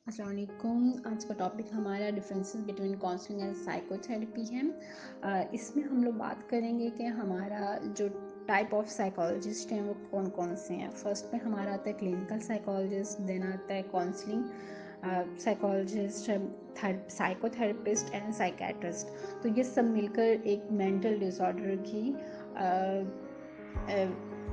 अस्सलाम वालेकुम। आज का टॉपिक हमारा differences between counselling and psychotherapy है। इसमें हम लोग बात करेंगे कि हमारा जो टाइप ऑफ साइकोलॉजिस्ट हैं वो कौन कौन से हैं। फर्स्ट पे हमारा आता है क्लिनिकल साइकोलॉजिस्ट, देन आता है counselling psychologist, psychotherapist and psychiatrist. तो ये सब मिलकर एक मेंटल डिसऑर्डर की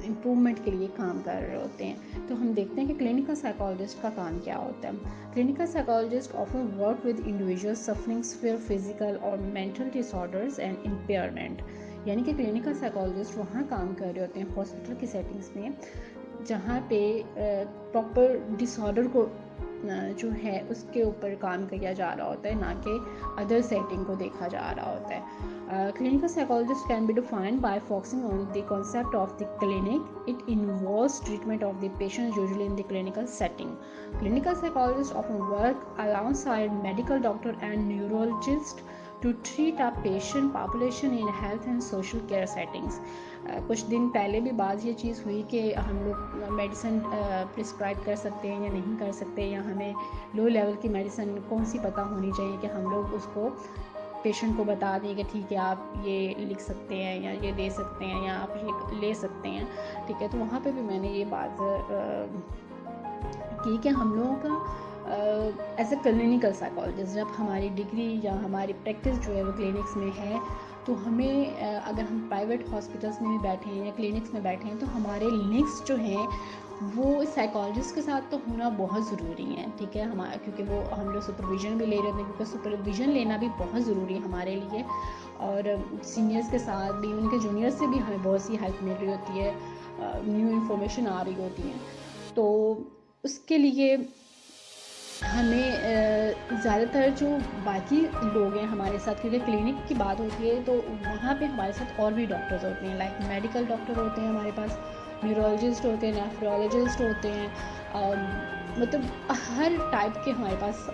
इम्प्रूवमेंट के लिए काम कर रहे होते हैं। तो हम देखते हैं कि क्लिनिकल साइकोलॉजिस्ट का काम क्या होता है। Clinical psychologist often work with individual suffering fear physical और मेंटल डिसऑर्डर्स एंड इम्पेयरमेंट। यानी कि क्लिनिकल साइकोलॉजिस्ट वहाँ काम कर रहे होते हैं हॉस्पिटल की सेटिंग्स में जहाँ पे प्रॉपर डिसऑर्डर को जो है उसके ऊपर काम किया जा रहा होता है, ना कि अदर सेटिंग को देखा जा रहा होता है। Clinical psychologist can be defined by focusing on the concept of the clinic. It involves treatment of the patient, usually in the clinical setting. Clinical psychologists often work alongside medical doctor and neurologist to treat a patient population in health and social care settings. कुछ दिन पहले भी बात ये चीज़ हुई कि हम लोग मेडिसिन प्रिस्क्राइब कर सकते हैं या नहीं कर सकते, या हमें लो लेवल की मेडिसिन कौन सी पता होनी चाहिए कि हम लोग उसको पेशेंट को बता दें कि ठीक है आप ये लिख सकते हैं या ये दे सकते हैं या आप ये ले सकते हैं। ठीक है, तो वहाँ पे भी मैंने ये बात की कि हम लोगों का एज ए क्लिनिकल साइकोलॉजिस्ट जब हमारी डिग्री या हमारी प्रैक्टिस जो है वो क्लिनिक्स में है, तो हमें अगर हम प्राइवेट हॉस्पिटल्स में भी बैठे हैं या क्लिनिक्स में बैठे हैं तो हमारे लिंक्स जो हैं वो साइकोलॉजिस्ट के साथ तो होना बहुत ज़रूरी है। ठीक है, हमारा क्योंकि वो हम लोग सुपरविज़न भी ले रहे होते हैं, क्योंकि सुपरविज़न लेना भी बहुत ज़रूरी है हमारे लिए। और सीनियर्स के साथ भी, उनके जूनियर्स से भी हमें बहुत सी हेल्प मिल रही होती है, न्यू इन्फॉर्मेशन आ रही होती है। तो उसके लिए हमें ज़्यादातर जो बाकी लोग हैं हमारे साथ, क्योंकि क्लिनिक की बात होती है तो वहाँ पे हमारे साथ और भी डॉक्टर्स होते हैं, लाइक मेडिकल डॉक्टर होते हैं हमारे पास, न्यूरोलॉजिस्ट होते हैं, नेफ्रोलॉजिस्ट होते हैं, मतलब हर टाइप के हमारे पास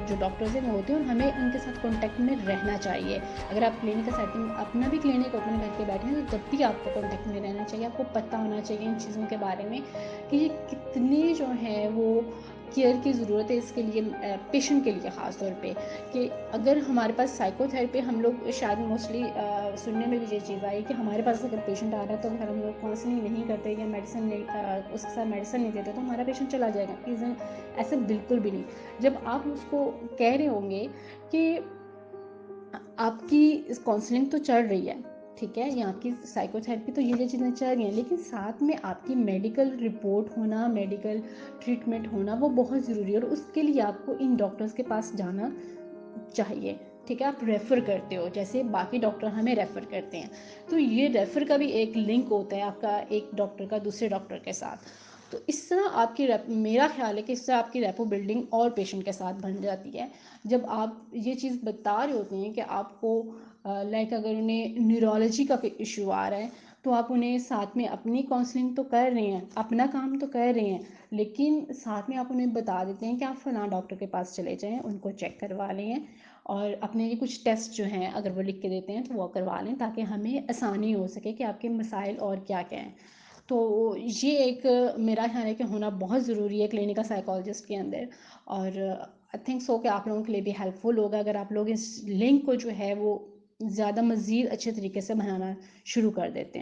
जो डॉक्टर्स हैं वो होते हैं, और हमें उनके साथ कांटेक्ट में रहना चाहिए। अगर आप क्लिनिकल सेटिंग अपना भी क्लिनिक ओपन करके बैठे हैं तो तब भी आपको कांटेक्ट में रहना चाहिए। आपको पता होना चाहिए इन चीज़ों के बारे में कि ये कितनी जो है वो केयर की ज़रूरत है इसके लिए, पेशेंट के लिए ख़ास तौर पे। कि अगर हमारे पास साइकोथेरेपी, हम लोग शायद मोस्टली सुनने में भी ये चीज़ आई कि हमारे पास अगर पेशेंट आ रहा है तो अगर हम लोग काउंसलिंग नहीं करते या मेडिसिन नहीं, उसके साथ मेडिसिन नहीं देते तो हमारा पेशेंट चला जाएगा। इज़न ऐसा बिल्कुल भी नहीं। जब आप उसको कह रहे होंगे कि आपकी इस काउंसलिंग तो चल रही है, ठीक है, या आपकी साइकोथेरेपी तो ये चीज़ें चल रही हैं, लेकिन साथ में आपकी मेडिकल रिपोर्ट होना, मेडिकल ट्रीटमेंट होना वो बहुत ज़रूरी है, और उसके लिए आपको इन डॉक्टर्स के पास जाना चाहिए। ठीक है, आप रेफ़र करते हो जैसे बाकी डॉक्टर हमें रेफ़र करते हैं, तो ये रेफ़र का भी एक लिंक होता है आपका एक डॉक्टर का दूसरे डॉक्टर के साथ। तो इस तरह आपकी मेरा ख़्याल है कि इससे आपकी रेपो बिल्डिंग और पेशेंट के साथ बन जाती है। जब आप ये चीज़ बता रहे होते हैं कि आपको लाइक अगर उन्हें न्यूरोलॉजी का कोई इशू आ रहा है तो आप उन्हें साथ में अपनी काउंसलिंग तो कर रहे हैं, अपना काम तो कर रहे हैं, लेकिन साथ में आप उन्हें बता देते हैं कि आप फ़लाँ डॉक्टर के पास चले जाएँ, उनको चेक करवा लें और अपने ये कुछ टेस्ट जो हैं अगर वो लिख के देते हैं तो वो करवा लें, ताकि हमें आसानी हो सके कि आपके मसाइल और क्या-क्या हैं। तो ये एक मेरा ख़्याल है कि होना बहुत ज़रूरी है क्लिनिकल साइकोलॉजिस्ट के अंदर, और आई थिंक सो कि आप लोगों के लिए भी हेल्पफुल होगा अगर आप लोग इस लिंक को जो है वो ज़्यादा मज़ीद अच्छे तरीके से बनाना शुरू कर देते हैं।